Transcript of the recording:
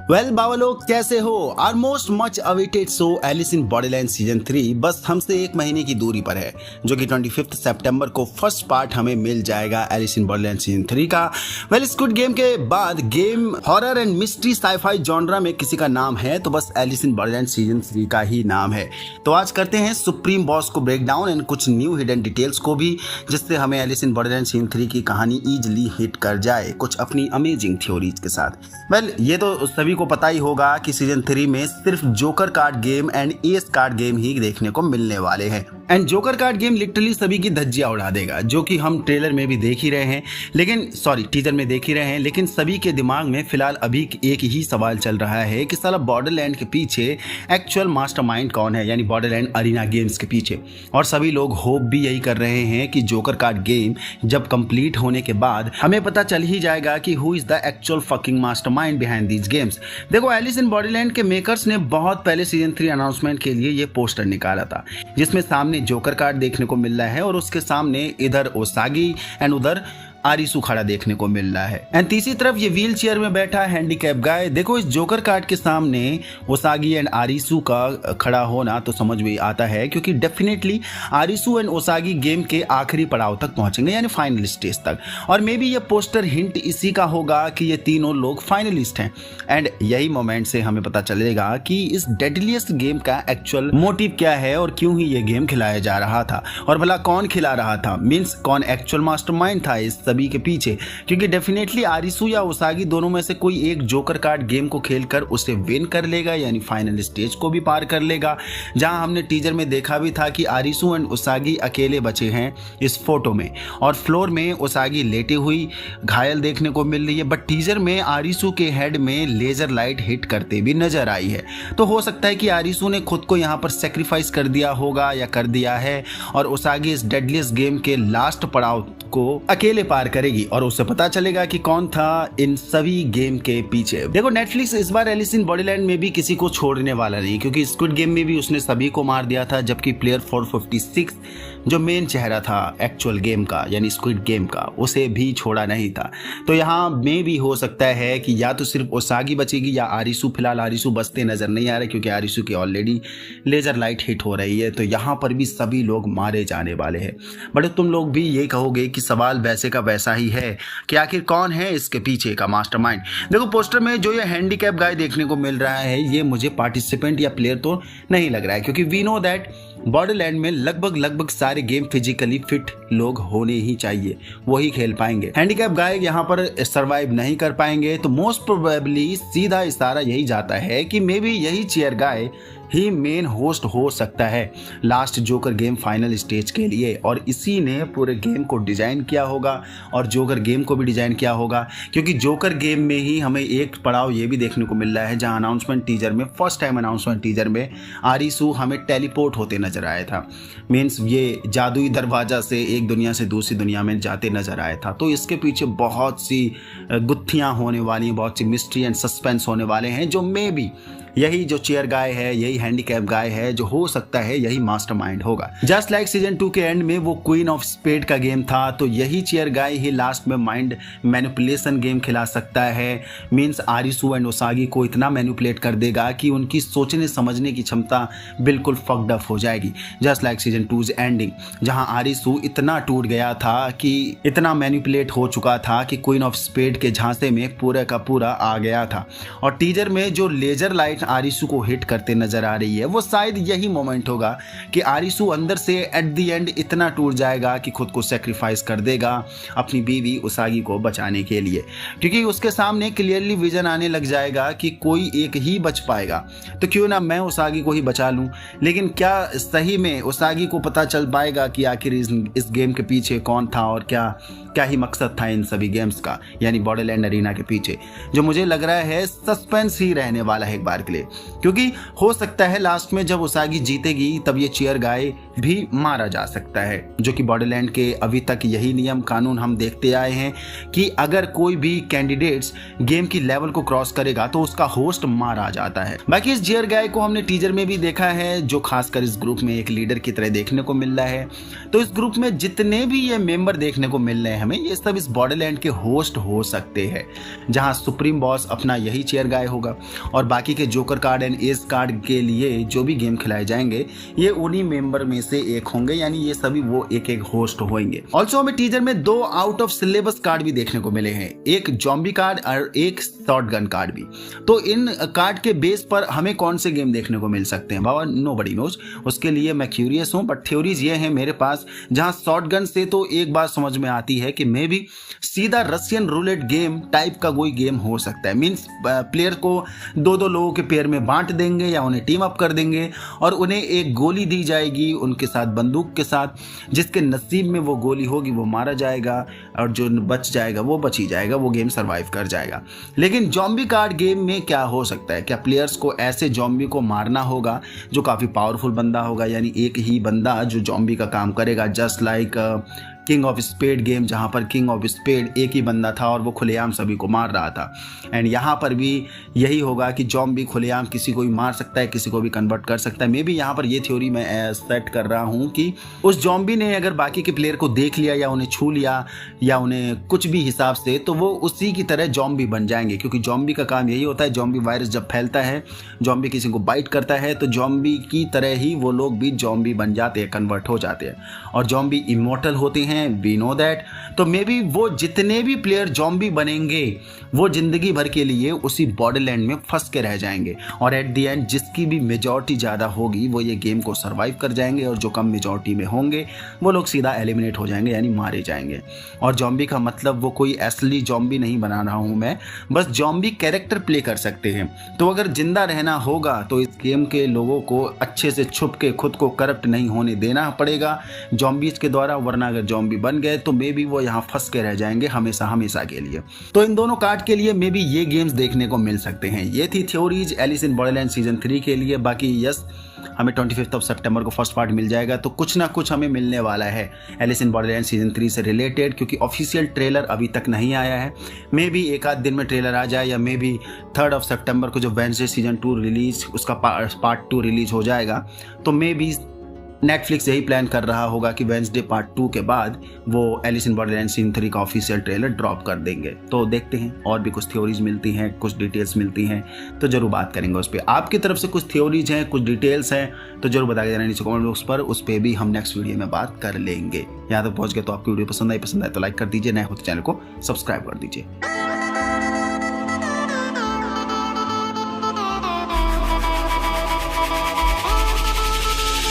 Well बावलो कैसे हो। Our most much awaited show Alice in Borderland season 3 बस हमसे एक महीने की दूरी पर है, जो कि 25 सितंबर को फर्स्ट पार्ट हमें मिल जाएगा एलिस इन बॉर्डरलैंड सीजन 3 का। वेल स्क्विड गेम के बाद game horror and mystery sci fi genre में किसी का नाम है तो बस एलिस इन बॉर्डरलैंड सीजन 3 का ही नाम है। तो आज करते हैं सुप्रीम बॉस को ब्रेक डाउन एंड कुछ न्यू हिडन डिटेल्स को भी, जिससे हमें एलिस इन बॉर्डरलैंड सीजन 3 की कहानी इजीली हिट कर जाए कुछ अपनी अमेजिंग थ्योरीज के साथ। वेल ये तो सभी को पता ही होगा कि सीजन 3 में सिर्फ joker card game and ace card game ही देखने को मिलने वाले हैं। And joker card game literally सभी की धज्जियां उड़ा देगा, जो कि हम ट्रेलर में भी देख ही रहे हैं, टीजर में देख ही रहे हैं। लेकिन सभी के दिमाग में फिलहाल अभी एक ही सवाल चल रहा है कि साला बॉर्डरलैंड के पीछे एक्चुअल मास्टरमाइंड कौन है, यानी बॉर्डरलैंड अरीना गेम्स के पीछे। और सभी लोग होप भी यही कर रहे हैं कि जोकर कार्ड गेम जब कंप्लीट होने के बाद हमें पता चल ही जाएगा कि who is the actual fucking mastermind behind these games. देखो, एलिस इन बॉर्डरलैंड के मेकर्स ने बहुत पहले सीजन 3 अनाउंसमेंट के लिए ये पोस्टर निकाला था, जिसमें सामने जोकर कार्ड देखने को मिल रहा है और उसके सामने इधर ओसागी एंड उधर आरिसू खड़ा देखने को मिल रहा है। एंड तीसरी तरफ ये व्हील चेयर में बैठा हैंडीकैप गाय। देखो, इस जोकर कार्ड के सामने ओसागी एंड आरिसू का खड़ा होना तो समझ में आता है, क्योंकि डेफिनेटली आरिसू एंड ओसागी गेम के आखिरी पड़ाव तक पहुंचेंगे, यानी फाइनल स्टेज तक। और मे बी ये पोस्टर हिंट इसी का होगा कि ये तीनों लोग फाइनलिस्ट हैं। एंड यही मोमेंट से हमें पता चलेगा कि इस डेडलिएस्ट गेम का एक्चुअल मोटिव क्या है और क्यों ही ये गेम खिलाया जा रहा था, और भला कौन खिला रहा था, मीन्स कौन एक्चुअल मास्टरमाइंड था इस सभी के पीछे। क्योंकि डेफिनेटली आरिसू या ओसागी दोनों में से कोई एक जोकर कार्ड गेम को खेलकर उसे विन कर लेगा, यानी फाइनल स्टेज को भी पार कर लेगा। जहां हमने टीजर में देखा भी था कि आरिसू एंड ओसागी अकेले बचे हैं इस फोटो में, और फ्लोर में ओसागी लेटी हुई घायल देखने को मिल रही है। बट टीजर में आरिसू के हेड में लेजर लाइट हिट करते भी नजर आई है। तो हो सकता है कि आरिसू ने खुद को यहां पर सेक्रीफाइस कर दिया होगा या कर दिया है, और ओसागी इस डेडलिएस्ट गेम के लास्ट पड़ाव को अकेले पार करेगी और उसे पता चलेगा कि कौन था इन सभी गेम के पीछे। देखो, नेटफ्लिक्स इस बार एलिस इन बॉर्डरलैंड में भी किसी को छोड़ने वाला नहीं, क्योंकि स्क्विड गेम में भी उसने सभी को मार दिया था, जबकि प्लेयर 456 जो मेन चेहरा था एक्चुअल गेम का, यानी स्क्विड गेम का, उसे भी छोड़ा नहीं था। तो यहाँ में भी हो सकता है कि या तो सिर्फ ओसागी बचेगी या आरिसू। फिलहाल आरिसू बचते नजर नहीं आ रहे, क्योंकि आरिसू की ऑलरेडी लेजर लाइट हिट हो रही है। तो यहाँ पर भी सभी लोग मारे जाने वाले हैं। बट तुम लोग भी ये कहोगे कि सवाल वैसे का वैसा ही है कि आखिर कौन है इसके पीछे का मास्टरमाइंड। देखो, पोस्टर में जो ये हैंडीकैप गाय देखने को मिल रहा है, ये मुझे पार्टिसिपेंट या प्लेयर तो नहीं लग रहा है, क्योंकि वी नो दैट बॉर्डरलैंड में लगभग सारे गेम फिजिकली फिट लोग होने ही चाहिए, वही खेल पाएंगे। हैंडीकैप गाय यहाँ पर सर्वाइव नहीं कर पाएंगे। तो मोस्ट प्रोबेबली सीधा इशारा यही जाता है कि मे बी यही चेयर गाय ही मेन होस्ट हो सकता है last joker game final stage के लिए, और इसी ने पूरे गेम को डिजाइन किया होगा और जोकर गेम को भी डिजाइन किया होगा। क्योंकि जोकर गेम में ही हमें एक पड़ाव ये भी देखने को मिल रहा है, जहां अनाउंसमेंट टीजर में, फर्स्ट टाइम अनाउंसमेंट टीजर में आरिसू हमें टेलीपोर्ट होते नजर आया था, मीन्स ये जादुई दरवाजा से एक दुनिया से दूसरी दुनिया में जाते नजर आया था। तो इसके पीछे बहुत सी गुत्थियां होने वाली हैं, बहुत सी मिस्ट्री एंड सस्पेंस होने वाले हैं, जो मे बी यही जो चेयर गाय है, यही हैंडीकैप गाय है, जो हो सकता है यही मास्टरमाइंड होगा। जस्ट लाइक सीजन 2 के एंड में वो क्वीन ऑफ स्पेड का गेम था, तो यही चेयर गाय ही लास्ट में माइंड मैनिपुलेशन गेम खिला सकता है। मीन्स आरिसू एंड ओसागी को इतना मैनिपुलेट कर देगा कि उनकी सोचने समझने की क्षमता बिल्कुल फक्ड अप हो जाएगी। जस्ट लाइक सीजन 2 एंडिंग, जहां आरिसू इतना टूट गया था, कि इतना मैनिपुलेट हो चुका था कि क्वीन ऑफ स्पेड के झांसे में पूरा का पूरा आ गया था। और टीजर में जो लेजर लाइट आरिसू को हिट करते नजर आ रही है, वो शायद यही मोमेंट होगा कि आरिसू अंदर से एट द एंड इतना टूट जाएगा कि खुद को सेक्रीफाइस कर देगा अपनी बीवी ओसागी को बचाने के लिए। क्योंकि उसके सामने क्लियरली विजन आने लग जाएगा कि कोई एक ही बच पाएगा, तो क्यों ना मैं ओसागी को ही बचा लूं। लेकिन क्या सही में ओसागी को पता चल पाएगा कि आखिर इस गेम के पीछे कौन था और क्या ही मकसद था इन सभी गेम्स का, यानी बॉर्डरलैंड अरीना के पीछे। जो मुझे लग रहा है सस्पेंस ही रहने वाला है एक बार के लिए, क्योंकि हो सकता है लास्ट में जब ओसागी जीतेगी तब ये चेयर गाय भी मारा जा सकता है, जो कि बॉर्डरलैंड के अभी तक यही नियम कानून हम देखते आए हैं कि अगर कोई भी कैंडिडेट्स गेम की लेवल को क्रॉस करेगा तो उसका होस्ट मारा जाता है। बाकी इस जियर गाय को हमने टीजर में भी देखा है, जो खासकर इस ग्रुप में एक लीडर की तरह देखने को मिल रहा है। तो इस ग्रुप में जितने भी ये मेंबर देखने को मिल रहे हैं हमें, ये सब इस बॉर्डरलैंड के होस्ट हो सकते हैं, जहां सुप्रीम बॉस अपना यही चेयर गाय होगा और बाकी के joker card and ace card के लिए जो भी गेम खिलाए जाएंगे ये उन्हीं मेंबर में से एक होंगे, यानी ये सभी वो एक एक होस्ट होंगे। ऑल्सो हमें टीजर में 2 आउट ऑफ सिलेबस कार्ड भी देखने को मिले हैं, एक जॉम्बी कार्ड और एक शॉटगन कार्ड भी। तो इन कार्ड के बेस पर हमें कौन से गेम देखने को मिल सकते हैं बाबा, नोबडी नोज। उसके लिए मैं क्यूरियस हूं, बट थ्योरीज ये हैं मेरे पास, जहां शॉटगन से तो एक बात समझ में आती है कि मे भी सीधा रशियन रूलेट गेम टाइप का कोई गेम हो सकता है। मींस प्लेयर को 2-2 लोगों के पेयर में बांट देंगे या उन्हें टीम अप कर देंगे और उन्हें एक गोली दी जाएगी उनके साथ, बंदूक के साथ, जिसके नसीब में वो गोली होगी वो मारा जाएगा और जो बच जाएगा वो बच ही जाएगा, वो गेम सर्वाइव कर जाएगा। लेकिन जॉम्बी कार्ड गेम में क्या हो सकता है, क्या प्लेयर्स को ऐसे जॉम्बी को मारना होगा जो काफ़ी पावरफुल बंदा होगा, यानी एक ही बंदा जो जॉम्बी का काम करेगा, just like king of spade game, जहाँ पर किंग ऑफ स्पेड एक ही बंदा था और वो खुलेआम सभी को मार रहा था। एंड यहाँ पर भी यही होगा कि जॉम्बी खुलेआम किसी को भी मार सकता है, किसी को भी कन्वर्ट कर सकता है। मे बी यहाँ पर ये थ्योरी मैं सेट कर रहा हूँ कि उस जॉम्बी ने अगर बाकी के प्लेयर को देख लिया या उन्हें छू लिया या उन्हें कुछ भी हिसाब से, तो वो उसी की तरह जॉम्बी बन जाएंगे, क्योंकि जॉम्बी का काम यही होता है। जॉम्बी वायरस जब फैलता है, जॉम्बी किसी को बाइट करता है, तो जॉम्बी की तरह ही वो लोग भी जॉम्बी बन जाते हैं, कन्वर्ट हो जाते हैं। और जॉम्बी इमॉर्टल होते हैं, वी नो दैट। तो मे बी वो जितने भी प्लेयर जॉम्बी बनेंगे वो जिंदगी भर के लिए उसी बॉर्डरलैंड में फंस के रह जाएंगे और एट द एंड जिसकी भी मेजॉरिटी ज़्यादा होगी वो ये गेम को सर्वाइव कर जाएंगे और जो कम मेजॉरिटी में होंगे वो लोग सीधा एलिमिनेट हो जाएंगे, यानी मारे जाएंगे। और जॉम्बी का मतलब वो कोई असली जॉम्बी नहीं बना रहा हूँ मैं, बस जॉम्बी कैरेक्टर प्ले कर सकते हैं। तो अगर जिंदा रहना होगा तो इस गेम के लोगों को अच्छे से छुप के खुद को करप्ट नहीं होने देना पड़ेगा जॉम्बीज के द्वारा, वरना अगर जॉम्बी बन गए तो मे बी वो यहाँ फंस के रह जाएंगे हमेशा हमेशा के लिए। तो इन दोनों कार्ड के लिए मे बी ये गेम्स देखने को मिल सकते हैं। ये थी theories Alice in Borderland season 3 के लिए। बाकी यस, हमें 25 सितंबर को फर्स्ट पार्ट मिल जाएगा, तो कुछ ना कुछ हमें मिलने वाला है एलिस इन बॉर्डरलैंड सीजन 3 से रिलेटेड, क्योंकि ऑफिशियल ट्रेलर अभी तक नहीं आया है। मे बी एक आध दिन में ट्रेलर आ जाए, या मे बी 3 सितंबर को जो वेडनेसडे सीजन 2 रिलीज, उसका पार्ट 2 रिलीज हो जाएगा। तो मे बी नेटफ्लिक्स यही प्लान कर रहा होगा कि वेडनेसडे पार्ट 2 के बाद वो एलिस इन बॉर्डरलैंड सीजन 3 का ऑफिशियल ट्रेलर ड्रॉप कर देंगे। तो देखते हैं, और भी कुछ थ्योरीज मिलती हैं, कुछ डिटेल्स मिलती हैं तो जरूर बात करेंगे उस पर। आपकी तरफ से कुछ थ्योरीज हैं, कुछ डिटेल्स हैं तो जरूर बता के देना नीचे कमेंट बॉक्स पर, उस पर भी हम नेक्स्ट वीडियो में बात कर लेंगे। यहाँ तक पहुँच गए तो आपकी वीडियो पसंद आए तो लाइक कर दीजिए, नए हो तो चैनल को सब्सक्राइब कर दीजिए।